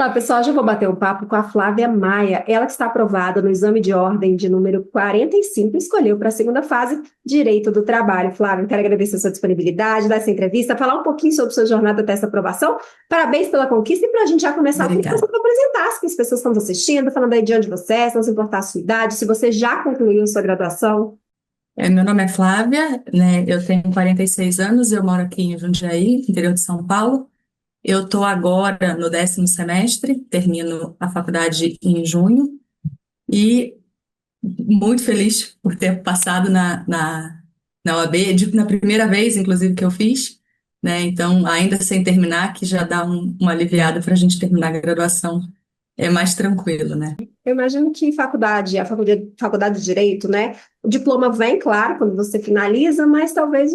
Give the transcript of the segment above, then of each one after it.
Olá, pessoal. Já vou bater um papo com a Flávia Maia, ela que está aprovada no exame de ordem de número 45 e escolheu para a segunda fase Direito do Trabalho. Flávia, quero agradecer a sua disponibilidade, dar essa entrevista, falar um pouquinho sobre sua jornada até essa aprovação. Parabéns pela conquista e para a gente já começar, eu queria que você Obrigada. apresentasse, que as pessoas estão nos assistindo, falando aí de onde você é, se não se importar a sua idade, se você já concluiu sua graduação. Meu nome é Flávia, né? Eu tenho 46 anos, eu moro aqui em Jundiaí, interior de São Paulo. Eu estou agora no 10º semestre, termino a faculdade em junho e muito feliz por ter passado na OAB, na primeira vez, inclusive, que eu fiz, né? Então, ainda sem terminar, que já dá uma aliviada para a gente terminar a graduação, é mais tranquilo, né? Eu imagino que faculdade, a faculdade de Direito, né? O diploma vem, claro, quando você finaliza, mas talvez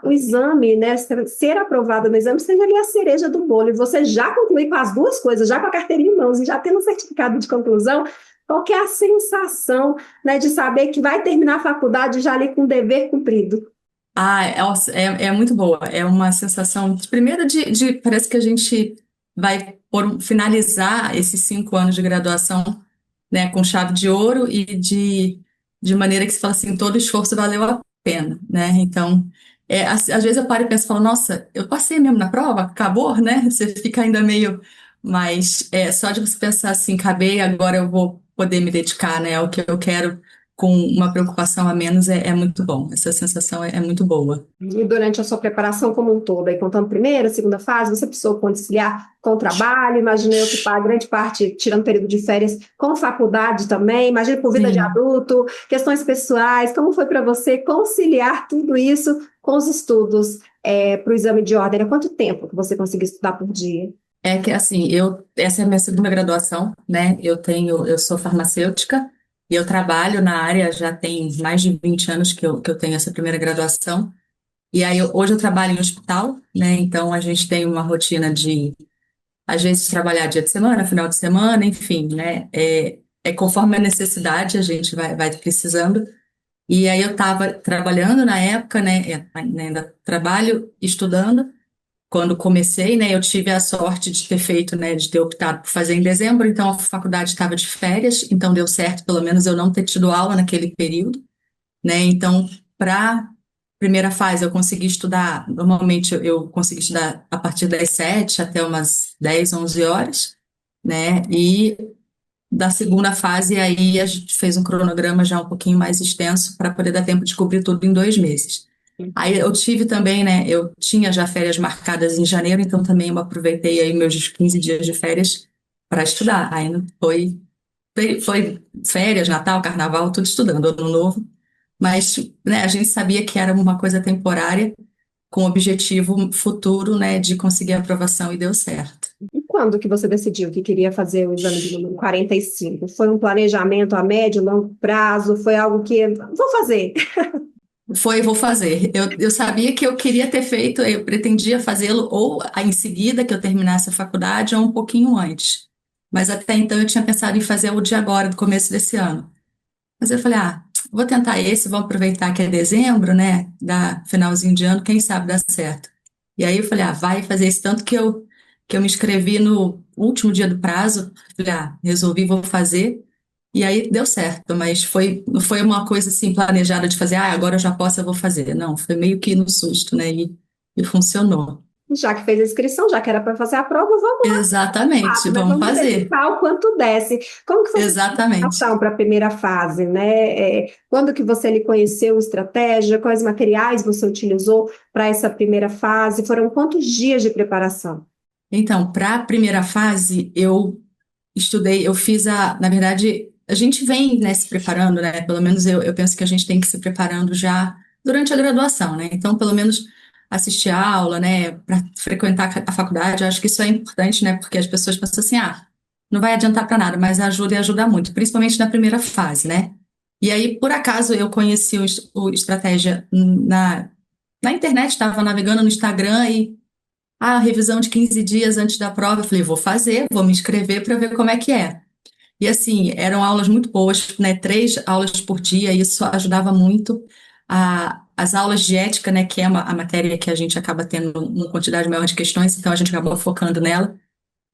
o exame, né? Ser aprovado no exame seja ali a cereja do bolo. E você já conclui com as duas coisas, já com a carteirinha em mãos e já tendo o certificado de conclusão. Qual que é a sensação, né, de saber que vai terminar a faculdade já ali com o dever cumprido? É muito boa. É uma sensação, primeiro, parece que a gente vai finalizar esses 5 anos de graduação, né, com chave de ouro e de maneira que se fala assim, todo esforço valeu a pena, né? Então, às vezes eu paro e penso, falo, nossa, eu passei mesmo na prova, acabou, né? Você fica ainda meio, mas só de você pensar assim, acabei, agora eu vou poder me dedicar, né, ao que eu quero com uma preocupação a menos é muito bom. Essa sensação é muito boa. E durante a sua preparação como um todo, aí contando primeira, segunda fase, você precisou conciliar com o trabalho, imaginei ocupar grande parte, tirando período de férias, com faculdade também, imagina por vida de Sim. adulto, questões pessoais, como foi para você conciliar tudo isso com os estudos para o exame de ordem? Era quanto tempo que você conseguia estudar por dia? É que assim, essa é a minha segunda graduação, né? Eu sou farmacêutica e eu trabalho na área já tem mais de 20 anos que eu tenho essa primeira graduação. E aí hoje eu trabalho em hospital, né? Então a gente tem uma rotina de, às vezes, trabalhar dia de semana, final de semana, enfim, né? É conforme a necessidade a gente vai precisando. E aí eu estava trabalhando na época, né? Ainda trabalho, estudando. Quando comecei, né, eu tive a sorte de ter feito, né, de ter optado por fazer em dezembro, então a faculdade estava de férias, então deu certo, pelo menos eu não ter tido aula naquele período, né, então para primeira fase eu consegui estudar, normalmente eu consegui estudar a partir das 7 até umas 10, 11 horas, né, e da segunda fase aí a gente fez um cronograma já um pouquinho mais extenso para poder dar tempo de cobrir tudo em 2 meses. Aí eu tive também, né? Eu tinha já férias marcadas em janeiro, então também eu aproveitei aí meus 15 dias de férias para estudar. Aí foi férias, Natal, Carnaval, tudo estudando, Ano Novo. Mas, né, a gente sabia que era uma coisa temporária, com objetivo futuro, né, de conseguir a aprovação e deu certo. E quando que você decidiu que queria fazer o exame de número 45? Foi um planejamento a médio, longo prazo? Foi algo que vou fazer? Vou fazer. Eu sabia que eu queria ter feito, eu pretendia fazê-lo ou em seguida que eu terminasse a faculdade ou um pouquinho antes. Mas até então eu tinha pensado em fazer o de agora, do começo desse ano. Mas eu falei, vou tentar esse, vamos aproveitar que é dezembro, né? Da finalzinho de ano, quem sabe dá certo. E aí eu falei, vai fazer esse tanto que eu me inscrevi no último dia do prazo. Falei, resolvi, vou fazer. E aí deu certo, mas não foi uma coisa assim planejada de fazer, agora eu já posso, eu vou fazer. Não, foi meio que no susto, né? E funcionou. Já que fez a inscrição, já que era para fazer a prova, vamos lá, Exatamente, fato, né? vamos Vamos fazer. dedicar o quanto desce. Como que foi essa Exatamente. preparação para a primeira fase, né? Quando que você ali conheceu estratégia, quais materiais você utilizou para essa primeira fase? Foram quantos dias de preparação? Então, para a primeira fase, eu estudei, na verdade, a gente vem, né, se preparando, né? Pelo menos eu penso que a gente tem que se preparando já durante a graduação, né? Então, pelo menos assistir a aula, né, para frequentar a faculdade, eu acho que isso é importante, né? Porque as pessoas pensam assim, não vai adiantar para nada, mas ajuda e ajuda muito, principalmente na primeira fase, né? E aí, por acaso, eu conheci o Estratégia na internet, estava navegando no Instagram e revisão de 15 dias antes da prova. Eu falei, vou fazer, vou me inscrever para ver como é que é. E assim, eram aulas muito boas, né? 3 aulas por dia, e isso ajudava muito. As aulas de ética, né? Que é a matéria que a gente acaba tendo uma quantidade maior de questões, então a gente acabou focando nela.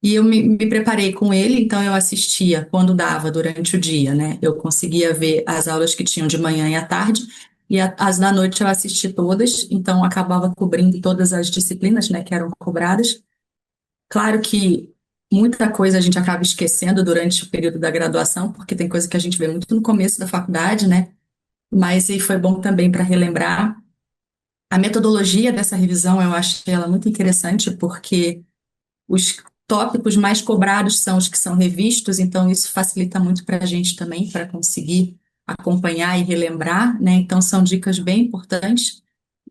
E eu me preparei com ele, então eu assistia quando dava durante o dia, né? Eu conseguia ver as aulas que tinham de manhã e à tarde, e as da noite eu assisti todas, então acabava cobrindo todas as disciplinas, né, que eram cobradas. Claro que muita coisa a gente acaba esquecendo durante o período da graduação, porque tem coisa que a gente vê muito no começo da faculdade, né? Mas e foi bom também para relembrar. A metodologia dessa revisão eu achei ela muito interessante, porque os tópicos mais cobrados são os que são revistos, então isso facilita muito para a gente também, para conseguir acompanhar e relembrar, né? Então são dicas bem importantes.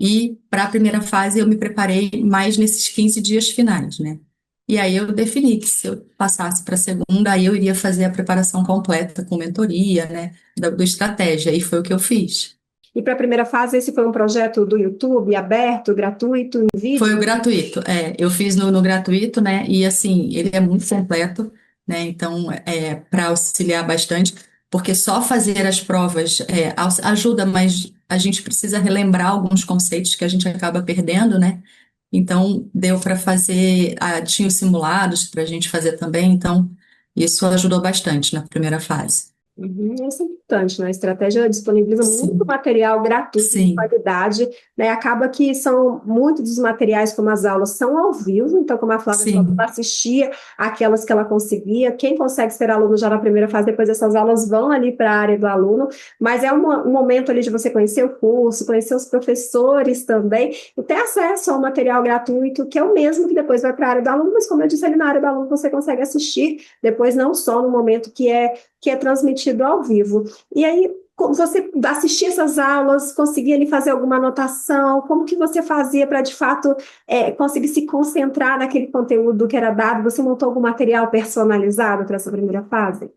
E para a primeira fase eu me preparei mais nesses 15 dias finais, né? E aí eu defini que se eu passasse para a segunda, aí eu iria fazer a preparação completa com mentoria, né? Do estratégia, e foi o que eu fiz. E para a primeira fase, esse foi um projeto do YouTube, aberto, gratuito, em Foi vídeo? o gratuito, eu fiz no gratuito, né? E assim, ele é muito completo, né? Então, para auxiliar bastante, porque só fazer as provas ajuda, mas a gente precisa relembrar alguns conceitos que a gente acaba perdendo, né? Então, deu para fazer, tinha os simulados para a gente fazer também, então, isso ajudou bastante na primeira fase. Uhum, isso é importante, né? A estratégia disponibiliza muito Sim, material gratuito de sim, qualidade, né? Acaba que são muitos dos materiais, como as aulas, são ao vivo, então, como a Flávia falou, ela sim, assistia aquelas que ela conseguia. Quem consegue ser aluno já na primeira fase, depois essas aulas vão ali para a área do aluno, mas é um momento ali de você conhecer o curso, conhecer os professores também, e ter acesso ao material gratuito, que é o mesmo que depois vai para a área do aluno, mas como eu disse ali na área do aluno, você consegue assistir depois, não só no momento que é transmitido ao vivo. E aí, como você assistia essas aulas, conseguia ali fazer alguma anotação? Como que você fazia para, de fato, conseguir se concentrar naquele conteúdo que era dado? Você montou algum material personalizado para essa primeira fase?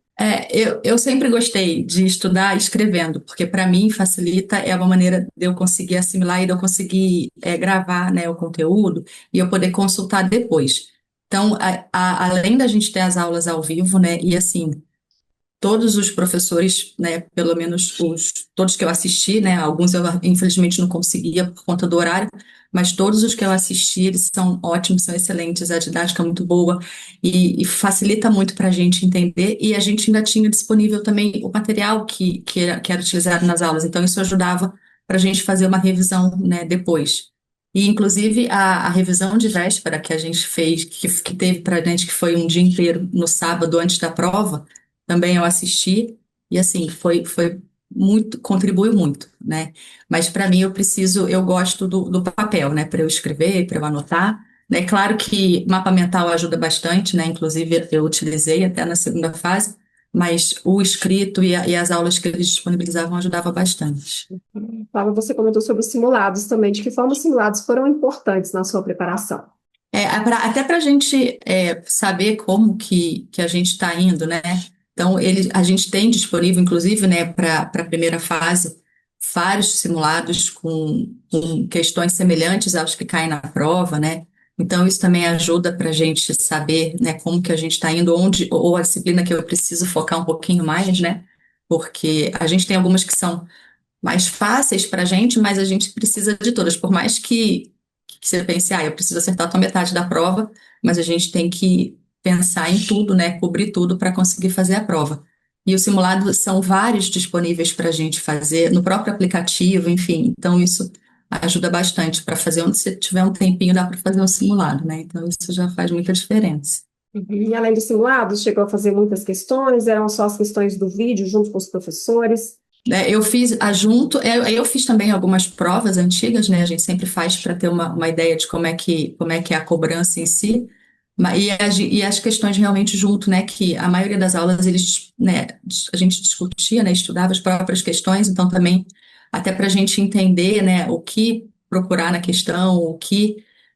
eu sempre gostei de estudar escrevendo, porque para mim facilita, é uma maneira de eu conseguir assimilar e de eu conseguir gravar, né, o conteúdo e eu poder consultar depois. Então, além da gente ter as aulas ao vivo, né, e assim, todos os professores, né, pelo menos todos que eu assisti, né, alguns eu infelizmente não conseguia por conta do horário, mas todos os que eu assisti, eles são ótimos, são excelentes, a didática é muito boa e facilita muito para a gente entender, e a gente ainda tinha disponível também o material que era utilizado nas aulas, então isso ajudava para a gente fazer uma revisão, né, depois. E, inclusive, a revisão de véspera que a gente fez, que teve para a gente, que foi um dia inteiro no sábado antes da prova, também eu assisti e assim foi muito, contribuiu muito, né? Mas para mim eu gosto do papel, né? Para eu escrever, para eu anotar, né? Claro que mapa mental ajuda bastante, né? Inclusive eu utilizei até na segunda fase, mas o escrito e as aulas que eles disponibilizavam ajudava bastante. Flávia, você comentou sobre os simulados também. De que forma os simulados foram importantes na sua preparação? Até para a gente saber como que a gente está indo, né? Então, a gente tem disponível, inclusive, né, para a primeira fase, vários simulados com questões semelhantes aos que caem na prova, né? Então, isso também ajuda para a gente saber, né, como que a gente está indo, onde, ou a disciplina que eu preciso focar um pouquinho mais, né? Porque a gente tem algumas que são mais fáceis para a gente, mas a gente precisa de todas. Por mais que você pense, eu preciso acertar a metade da prova, mas a gente tem que pensar em tudo, né? Cobrir tudo para conseguir fazer a prova. E os simulados são vários disponíveis para a gente fazer no próprio aplicativo, enfim. Então, isso ajuda bastante para fazer. Onde você tiver um tempinho, dá para fazer um simulado, né? Então, isso já faz muita diferença. Uhum. E além dos simulados, chegou a fazer muitas questões, eram só as questões do vídeo junto com os professores. Eu fiz eu fiz também algumas provas antigas, né? A gente sempre faz para ter uma ideia de como é que é a cobrança em si. E as questões realmente junto, né? Que a maioria das aulas eles, né, a gente discutia, né? Estudava as próprias questões, então também até para a gente entender, né? O que procurar na questão,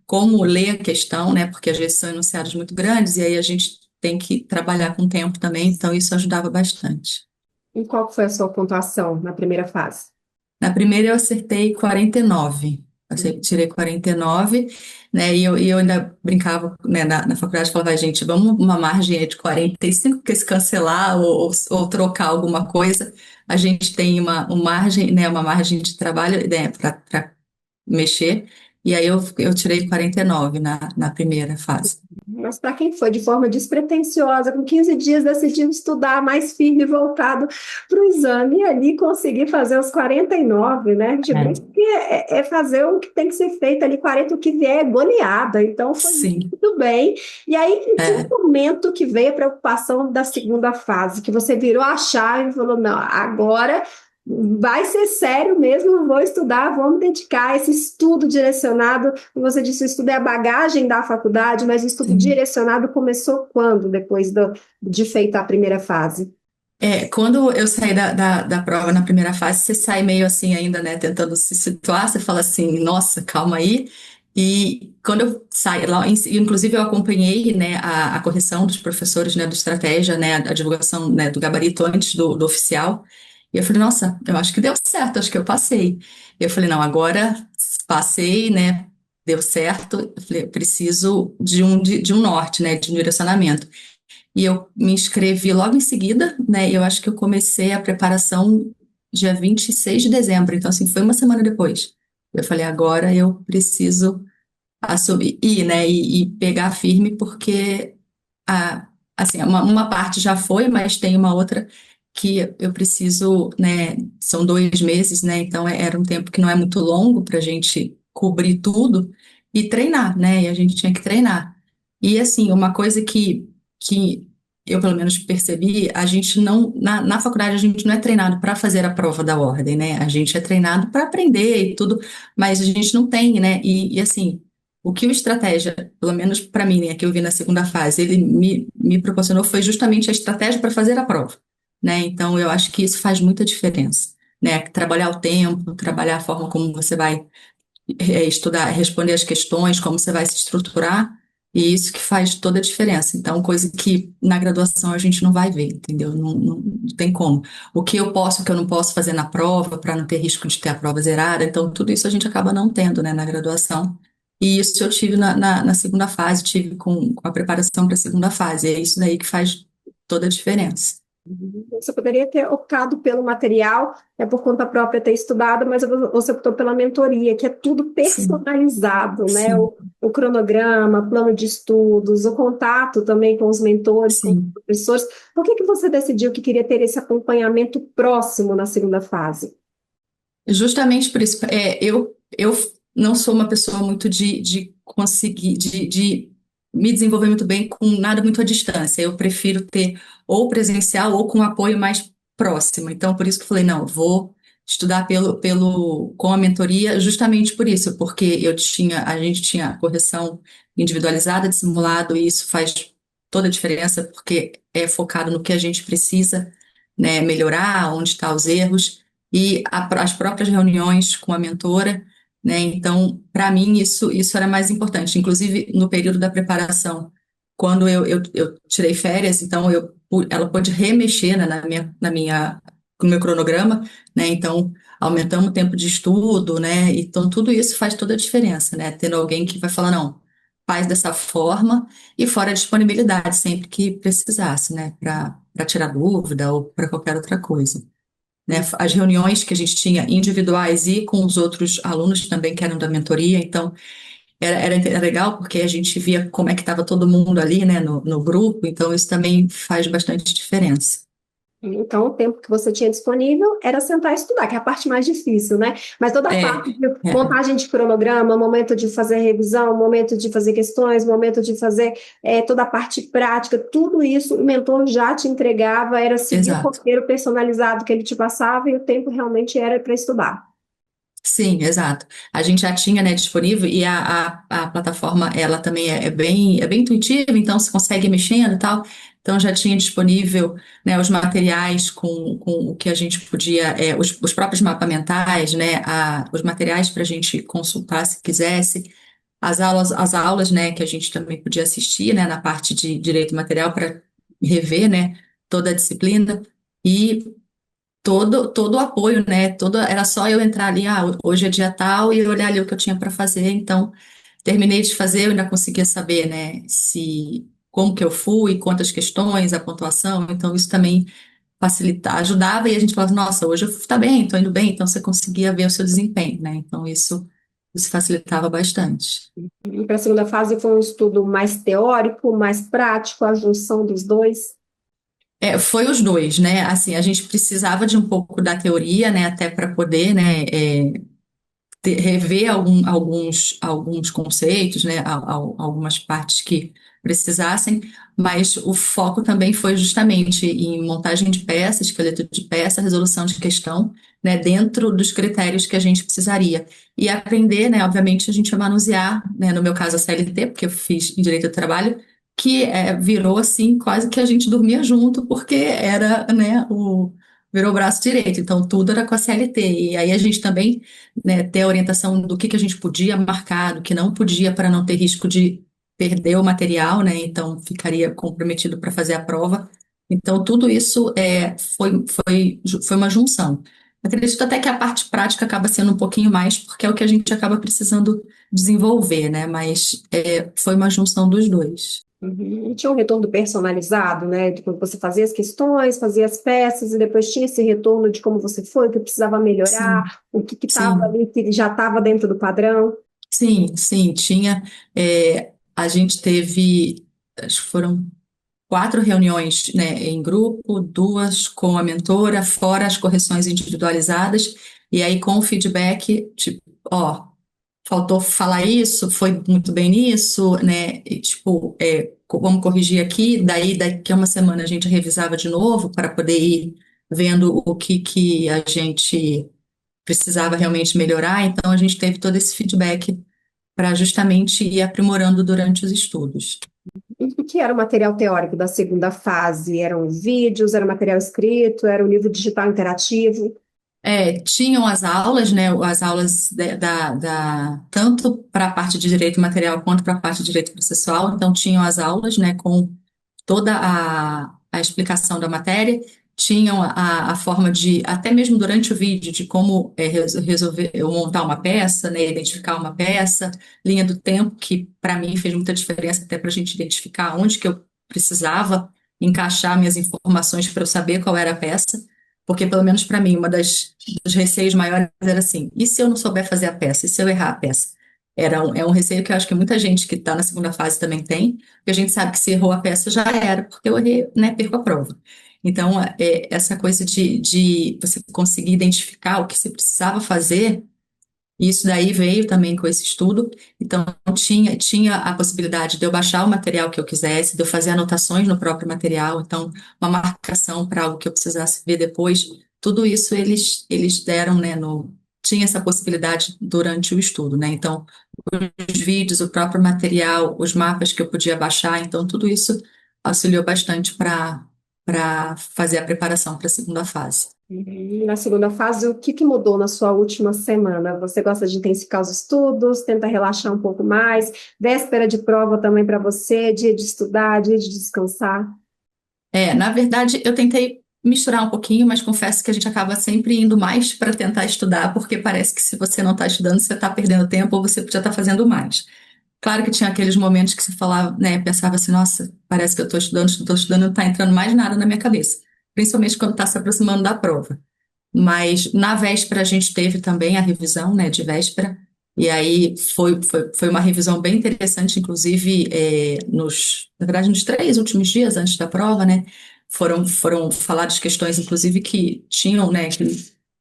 como ler a questão, né? Porque às vezes são enunciados muito grandes e aí a gente tem que trabalhar com o tempo também, então isso ajudava bastante. E qual que foi a sua pontuação na primeira fase? Na primeira eu acertei 49. Tirei 49, né? E eu ainda brincava, né, na faculdade, falava, gente, vamos uma margem aí de 45, porque se cancelar ou trocar alguma coisa, a gente tem uma margem, né, uma margem de trabalho, né, para mexer. E aí eu tirei 49 na primeira fase. Mas para quem foi de forma despretensiosa, com 15 dias decidiu estudar mais firme, voltado para o exame, e ali conseguir fazer os 49, né? De bem, É, porque é fazer o que tem que ser feito ali, 40, o que vier é goleada, então foi sim, muito bem. E aí, em que é. momento que veio a preocupação da segunda fase, que você virou a chave e falou, não, agora vai ser sério mesmo, vou estudar, vou me dedicar a esse estudo direcionado. Como você disse, o estudo é a bagagem da faculdade, mas o estudo Sim. direcionado começou quando, depois de feita a primeira fase? Quando eu saí da prova na primeira fase, você sai meio assim ainda, né, tentando se situar, você fala assim, nossa, calma aí. E quando eu saí lá, inclusive eu acompanhei, né, a correção dos professores, né, do estratégia, né, a divulgação, né, do gabarito antes do oficial. E eu falei, nossa, eu acho que deu certo, acho que eu passei. Eu falei, não, agora passei, né, deu certo. Eu falei, eu preciso de um norte, né, de um direcionamento. E eu me inscrevi logo em seguida, né? E eu acho que eu comecei a preparação dia 26 de dezembro, então assim, foi uma semana depois. Eu falei, agora eu preciso assumir, né? E pegar firme, porque assim, uma parte já foi, mas tem uma outra que eu preciso, né? São 2 meses, né? Então era um tempo que não é muito longo para a gente cobrir tudo e treinar, né? E a gente tinha que treinar. E assim, uma coisa que eu pelo menos percebi, a gente não, na faculdade a gente não é treinado para fazer a prova da ordem, né? A gente é treinado para aprender e tudo, mas a gente não tem, né? E assim, o que o estratégia, pelo menos para mim, né, que eu vi na segunda fase, ele me proporcionou foi justamente a estratégia para fazer a prova, né? Então eu acho que isso faz muita diferença, né? Trabalhar o tempo, trabalhar a forma como você vai estudar, responder as questões, como você vai se estruturar, e isso que faz toda a diferença. Então, coisa que na graduação a gente não vai ver, entendeu? Não tem como. O que eu posso, o que eu não posso fazer na prova, para não ter risco de ter a prova zerada, então tudo isso a gente acaba não tendo, né, na graduação. E isso eu tive na segunda fase, tive com a preparação para a segunda fase. É isso daí que faz toda a diferença. Você poderia ter optado pelo material, por conta própria ter estudado, mas você optou pela mentoria, que é tudo Sim, personalizado, né? sim, O cronograma, plano de estudos, o contato também com os mentores, com os sim. professores. Por que que você decidiu que queria ter esse acompanhamento próximo na segunda fase? Justamente por isso, eu não sou uma pessoa muito de conseguir, de me desenvolver muito bem com nada muito à distância. Eu prefiro ter ou presencial ou com apoio mais próximo. Então, por isso que eu falei, não, vou estudar com a mentoria, justamente por isso, porque a gente tinha correção individualizada de simulado, e isso faz toda a diferença, porque é focado no que a gente precisa, né, melhorar, onde estão os erros e as próprias reuniões com a mentora, né? Então, para mim, isso era mais importante. Inclusive, no período da preparação, quando eu tirei férias, então ela pôde remexer, né, no meu cronograma, né? Então, aumentamos o tempo de estudo, né? Então, tudo isso faz toda a diferença, né? Tendo alguém que vai falar, não, faz dessa forma e fora a disponibilidade sempre que precisasse, né? Para tirar dúvida ou para qualquer outra coisa, né? As reuniões que a gente tinha individuais e com os outros alunos também que eram da mentoria, então era legal porque a gente via como é que estava todo mundo ali, né, no grupo, então isso também faz bastante diferença. Então, o tempo que você tinha disponível era sentar e estudar, que é a parte mais difícil, né? Mas toda a É, parte de é, montagem de cronograma, momento de fazer revisão, momento de fazer questões, momento de fazer toda a parte prática, tudo isso o mentor já te entregava, era seguir o exato. roteiro personalizado que ele te passava e o tempo realmente era para estudar. Sim, exato. A gente já tinha, né, disponível e a plataforma, ela também é bem intuitiva, então você consegue ir mexendo e tal. Então já tinha disponível, né, os materiais com o que a gente podia, os próprios mapas mentais, né, os materiais para a gente consultar se quisesse, as aulas, né, que a gente também podia assistir, né, na parte de direito material para rever, né, toda a disciplina. E todo o apoio, né? Era só eu entrar ali, hoje é dia tal, e olhar ali o que eu tinha para fazer. Então, terminei de fazer, eu ainda conseguia saber, né, se como que eu fui, quantas questões, a pontuação. Então, isso também ajudava, e a gente falava, nossa, hoje eu tá bem, tô indo bem, então você conseguia ver o seu desempenho, né? Então, isso isso facilitava bastante. E para a segunda fase foi um estudo mais teórico, mais prático, a junção dos dois. Foi os dois, né? Assim, a gente precisava de um pouco da teoria, né? Até para poder, né? Rever alguns conceitos, né? Algumas partes que precisassem, mas o foco também foi justamente em montagem de peça, esqueleto de peça, resolução de questão, né? Dentro dos critérios que a gente precisaria. E aprender, né? Obviamente, a gente a manusear, né? No meu caso, a CLT, porque eu fiz em Direito do Trabalho, que virou assim, quase que a gente dormia junto, porque era, né? Virou o braço direito, então tudo era com a CLT. E aí a gente também, né, ter a orientação do que a gente podia marcar, do que não podia, para não ter risco de perder o material, né? Então ficaria comprometido para fazer a prova. Então tudo isso foi uma junção. Acredito até que a parte prática acaba sendo um pouquinho mais, porque é o que a gente acaba precisando desenvolver, né? Mas foi uma junção dos dois. Uhum. E tinha um retorno personalizado, né? De quando você fazia as questões, fazia as peças, e depois tinha esse retorno de como você foi, o que precisava Sim, melhorar, o que estava sim. ali que já estava dentro do padrão. Sim, sim, tinha. A gente teve, acho que foram 4 reuniões, né, em grupo, 2 com a mentora, fora as correções individualizadas, e aí com o feedback, tipo, ó, faltou falar isso, foi muito bem nisso, né, e, tipo, vamos corrigir aqui, daí daqui a uma semana a gente revisava de novo para poder ir vendo o que a gente precisava realmente melhorar, então a gente teve todo esse feedback para justamente ir aprimorando durante os estudos. E o que era o material teórico da segunda fase? Eram vídeos, era material escrito, era um livro digital interativo? Tinham as aulas, né, as aulas tanto para a parte de direito material quanto para a parte de direito processual, então tinham as aulas, né, com toda a explicação da matéria, tinham a forma de, até mesmo durante o vídeo, de como resolver, eu montar uma peça, né, identificar uma peça, linha do tempo, que para mim fez muita diferença até para a gente identificar onde que eu precisava encaixar minhas informações para eu saber qual era a peça, porque pelo menos para mim, dos receios maiores era assim, e se eu não souber fazer a peça? E se eu errar a peça? É um receio que eu acho que muita gente que está na segunda fase também tem, porque a gente sabe que se errou a peça já era, porque eu errei, né, perco a prova. Então, essa coisa de você conseguir identificar o que você precisava fazer, e isso daí veio também com esse estudo. Então, tinha a possibilidade de eu baixar o material que eu quisesse, de eu fazer anotações no próprio material, então, uma marcação para algo que eu precisasse ver depois. Tudo isso eles deram, né, tinha essa possibilidade durante o estudo, né? Então, os vídeos, o próprio material, os mapas que eu podia baixar, então tudo isso auxiliou bastante para fazer a preparação para a segunda fase. Uhum. Na segunda fase, o que mudou na sua última semana? Você gosta de intensificar os estudos, tenta relaxar um pouco mais, véspera de prova também para você, dia de estudar, dia de descansar? Na verdade, eu tentei misturar um pouquinho, mas confesso que a gente acaba sempre indo mais para tentar estudar, porque parece que se você não está estudando, você está perdendo tempo ou você já está fazendo mais. Claro que tinha aqueles momentos que você falava, né, pensava assim, nossa, parece que eu estou estudando, não está entrando mais nada na minha cabeça. Principalmente quando está se aproximando da prova. Mas na véspera a gente teve também a revisão, né, de véspera, e aí foi uma revisão bem interessante, inclusive na verdade, nos 3 últimos dias antes da prova, né, foram faladas questões, inclusive, que tinham, né,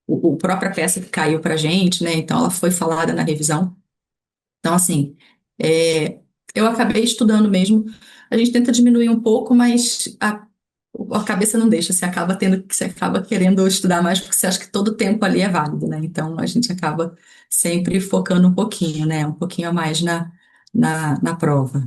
o própria peça que caiu para a gente, né, então ela foi falada na revisão. Então, assim, eu acabei estudando mesmo. A gente tenta diminuir um pouco, mas a cabeça não deixa. Você acaba querendo estudar mais porque você acha que todo tempo ali é válido, né? Então, a gente acaba sempre focando um pouquinho, né? Um pouquinho a mais na prova.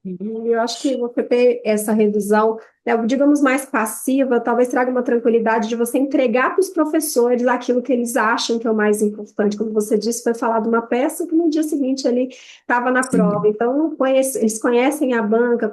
Eu acho que você ter essa revisão, né, digamos, mais passiva, talvez traga uma tranquilidade de você entregar para os professores aquilo que eles acham que é o mais importante. Como você disse, foi falar de uma peça que no dia seguinte ali estava na prova. Sim, Então, eles conhecem a banca,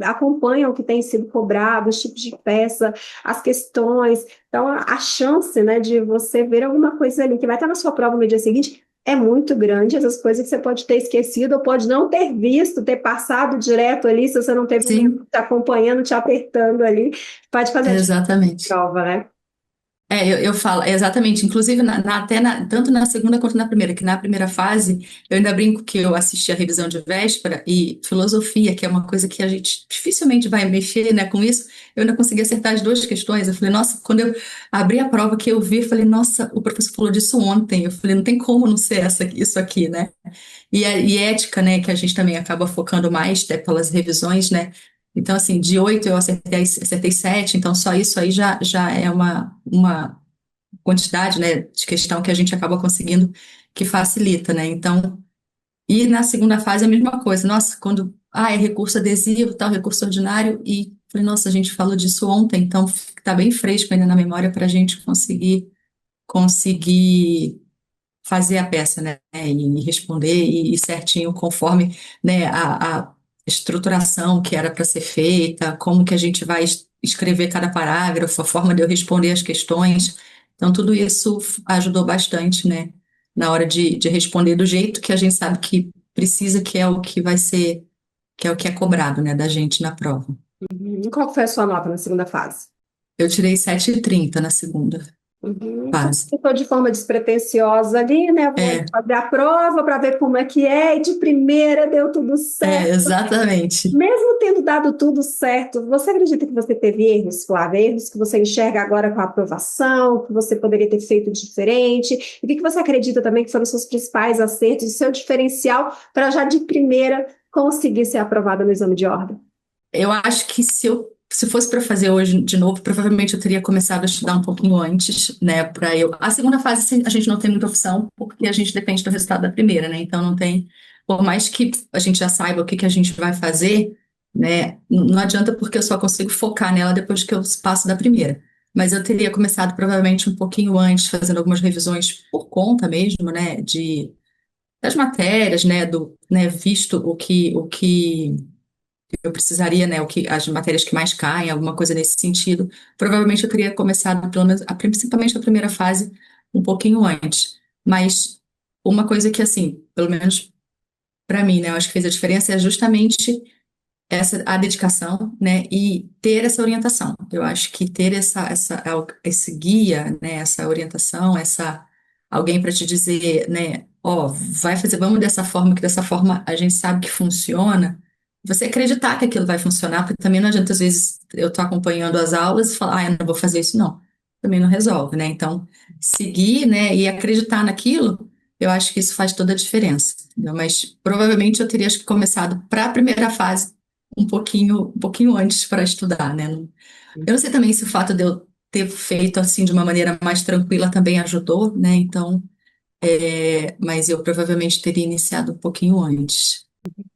acompanham o que tem sido cobrado, os tipos de peça, as questões. Então, a chance, né, de você ver alguma coisa ali que vai estar na sua prova no dia seguinte é muito grande, essas coisas que você pode ter esquecido ou pode não ter visto, ter passado direto ali, se você não teve um mentor sim, te acompanhando, te apertando ali, pode fazer a diferença na exatamente. prova, né? Eu falo, exatamente, inclusive tanto na segunda quanto na primeira, que na primeira fase eu ainda brinco que eu assisti a revisão de véspera e filosofia, que é uma coisa que a gente dificilmente vai mexer, né, com isso, eu ainda consegui acertar as duas questões. Eu falei, nossa, quando eu abri a prova que eu vi, eu falei, nossa, o professor falou disso ontem. Eu falei, não tem como não ser isso aqui, né? E ética, né, que a gente também acaba focando mais, até pelas revisões, né? Então, assim, de 8 eu acertei 7, então só isso aí já é uma quantidade, né, de questão que a gente acaba conseguindo que facilita, né? Então, e na segunda fase é a mesma coisa. Nossa, quando, é recurso adesivo, tal, recurso ordinário, e falei, nossa, a gente falou disso ontem, então tá bem fresco ainda na memória para a gente conseguir fazer a peça, né, e responder e certinho conforme, né, a estruturação que era para ser feita, como que a gente vai escrever cada parágrafo, a forma de eu responder as questões. Então, tudo isso ajudou bastante, né, na hora de responder do jeito que a gente sabe que precisa, que é o que vai ser, que é o que é cobrado, né, da gente na prova. E qual foi a sua nota na segunda fase? Eu tirei 7,30 na segunda Então, fase. eu estou de forma despretensiosa ali, né? Vou É, fazer a prova para ver como é que é, e de primeira deu tudo certo. exatamente. Mesmo tendo dado tudo certo, você acredita que você teve erros, Flávia? Erros que você enxerga agora com a aprovação, que você poderia ter feito diferente? E o que que você acredita também que foram os seus principais acertos, o seu diferencial para já de primeira conseguir ser aprovada no exame de ordem? Eu acho que se fosse para fazer hoje de novo, provavelmente eu teria começado a estudar um pouquinho antes, né, para eu. A segunda fase a gente não tem muita opção, porque a gente depende do resultado da primeira, né? Então não tem, por mais que a gente já saiba o que que a gente vai fazer, né, não adianta porque eu só consigo focar nela depois que eu passo da primeira. Mas eu teria começado provavelmente um pouquinho antes, fazendo algumas revisões por conta mesmo, né, de das matérias, né, visto o que eu precisaria, né, as matérias que mais caem, alguma coisa nesse sentido. Provavelmente eu teria começado, pelo menos, principalmente a primeira fase, um pouquinho antes. Mas uma coisa que, assim, pelo menos para mim, né, eu acho que fez a diferença é justamente a dedicação, né, e ter essa orientação. Eu acho que ter esse guia, né, essa orientação, alguém para te dizer, né, ó, vai fazer, vamos dessa forma, que dessa forma a gente sabe que funciona. Você acreditar que aquilo vai funcionar, porque também não adianta, às vezes, eu estou acompanhando as aulas e falar, eu não vou fazer isso, não. Também não resolve, né? Então, seguir, né, e acreditar naquilo, eu acho que isso faz toda a diferença, entendeu? Mas provavelmente eu teria acho que começado para a primeira fase um pouquinho antes para estudar, né? Eu não sei também se o fato de eu ter feito assim de uma maneira mais tranquila também ajudou, né? Então, mas eu provavelmente teria iniciado um pouquinho antes.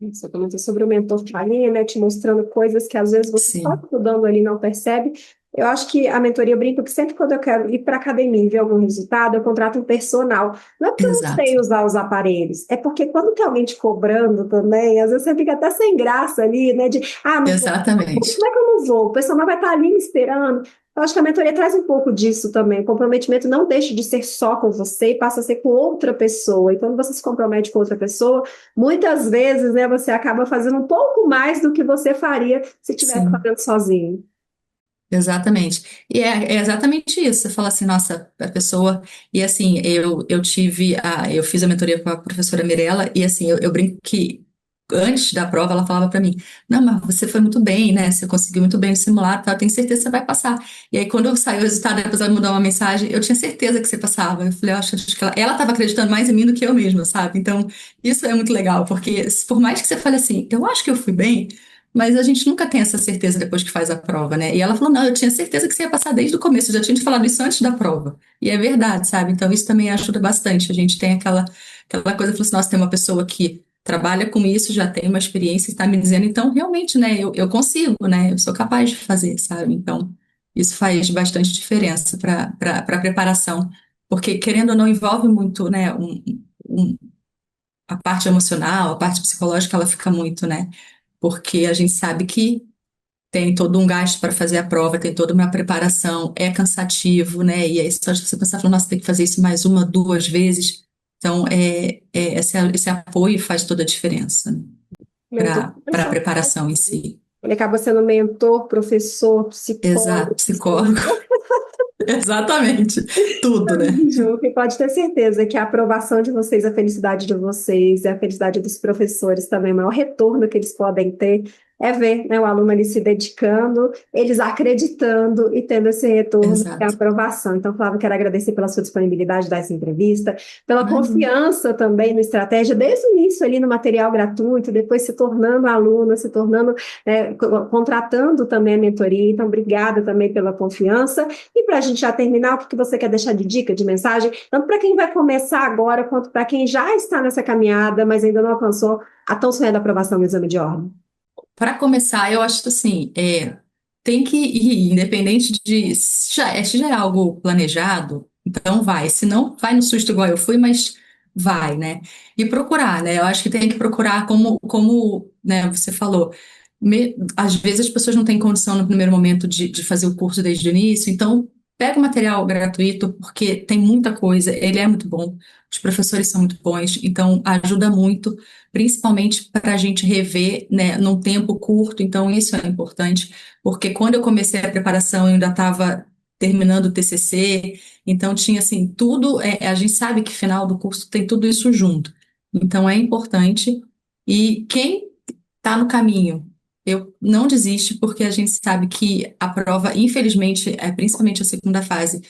Você comentou sobre o mentor que tá ali, né, te mostrando coisas que às vezes você só Sim, estudando ali não percebe. Eu acho que a mentoria brinca que sempre quando eu quero ir para a academia e ver algum resultado, eu contrato um personal. Não é porque eu não exato, sei usar os aparelhos, é porque quando tem alguém te cobrando também, às vezes você fica até sem graça ali, né? De, não vou, exatamente. como é que eu não vou? O personal vai estar ali me esperando. Eu acho que a mentoria traz um pouco disso também. O comprometimento não deixa de ser só com você e passa a ser com outra pessoa. E quando você se compromete com outra pessoa, muitas vezes, né, você acaba fazendo um pouco mais do que você faria se estivesse Sim. fazendo sozinho. Exatamente. E é exatamente isso. Você fala assim, nossa, a pessoa. E assim, eu fiz a mentoria com a professora Mirella, e assim, eu brinco que antes da prova ela falava para mim, não, mas você foi muito bem, né? Você conseguiu muito bem o simulado, tá? Eu tenho certeza que você vai passar. E aí, quando saiu o resultado, depois ela me mandou uma mensagem, eu tinha certeza que você passava. Eu falei, eu acho que ela estava acreditando mais em mim do que eu mesma, sabe? Então, isso é muito legal, porque por mais que você fale assim, eu acho que eu fui bem. Mas a gente nunca tem essa certeza depois que faz a prova, né? E ela falou: não, eu tinha certeza que você ia passar desde o começo, eu já tinha te falado isso antes da prova. E é verdade, sabe? Então isso também ajuda bastante. A gente tem aquela coisa, falou assim: nossa, tem uma pessoa que trabalha com isso, já tem uma experiência, está me dizendo, então realmente, né, eu consigo, né? Eu sou capaz de fazer, sabe? Então isso faz bastante diferença para a preparação, porque querendo ou não, envolve muito, né, um- a parte emocional, a parte psicológica, ela fica muito, né? Porque a gente sabe que tem todo um gasto para fazer a prova, tem toda uma preparação, é cansativo, né? E aí só de você pensar, falar, nossa, tem que fazer isso mais uma, duas vezes. Então, esse apoio faz toda a diferença, né? Mentor, Para a preparação em si. ele acaba sendo mentor, professor, Exato, psicólogo, psicólogo. Exatamente. Tudo, né? Ju, e pode ter certeza que a aprovação de vocês, a felicidade de vocês, e a felicidade dos professores também, o maior retorno que eles podem ter é ver, né, o aluno ali se dedicando, eles acreditando e tendo esse retorno e Exato. aprovação. Então, Flávio, quero agradecer pela sua disponibilidade dessa entrevista, pela Imagina. confiança também no estratégia, desde o início ali no material gratuito, depois se tornando aluno, se tornando, contratando também a mentoria. Então, obrigada também pela confiança. E para a gente já terminar, o que você quer deixar de dica, de mensagem, tanto para quem vai começar agora, quanto para quem já está nessa caminhada, mas ainda não alcançou a tão sonhada aprovação no exame de ordem? Para começar, eu acho assim, tem que ir, independente de se já é algo planejado, então vai. Se não, vai no susto igual eu fui, mas vai, né? E procurar, né? Eu acho que tem que procurar como, né, você falou. Às vezes as pessoas não têm condição no primeiro momento de fazer o curso desde o início, então pega o material gratuito, porque tem muita coisa, ele é muito bom, os professores são muito bons, então ajuda muito principalmente para a gente rever, né, num tempo curto, então isso é importante, porque quando eu comecei a preparação eu ainda estava terminando o TCC, então tinha assim, tudo, a gente sabe que final do curso tem tudo isso junto, então é importante, e quem está no caminho, eu não desiste, porque a gente sabe que a prova, infelizmente, principalmente a segunda fase,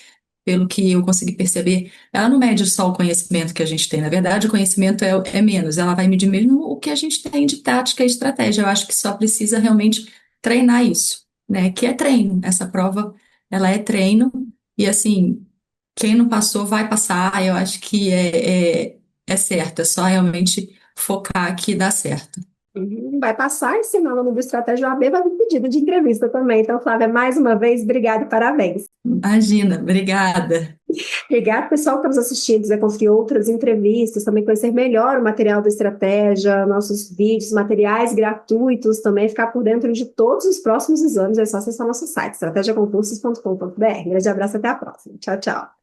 pelo que eu consegui perceber, ela não mede só o conhecimento que a gente tem. Na verdade, o conhecimento é menos, ela vai medir mesmo o que a gente tem de tática e estratégia. Eu acho que só precisa realmente treinar isso, né? Que é treino. Essa prova, ela é treino, e assim, quem não passou vai passar. Eu acho que é certo, é só realmente focar que dá certo. Vai passar e, se não, aluno do Estratégia OAB vai vir pedido de entrevista também. Então, Flávia, mais uma vez, obrigada e parabéns. Imagina, obrigada. Obrigada, pessoal, que está nos assistindo, quiser conferir outras entrevistas, também conhecer melhor o material da Estratégia, nossos vídeos, materiais gratuitos, também ficar por dentro de todos os próximos exames, é só acessar nosso site, estratégiaconcursos.com.br. Grande abraço, até a próxima. Tchau, tchau.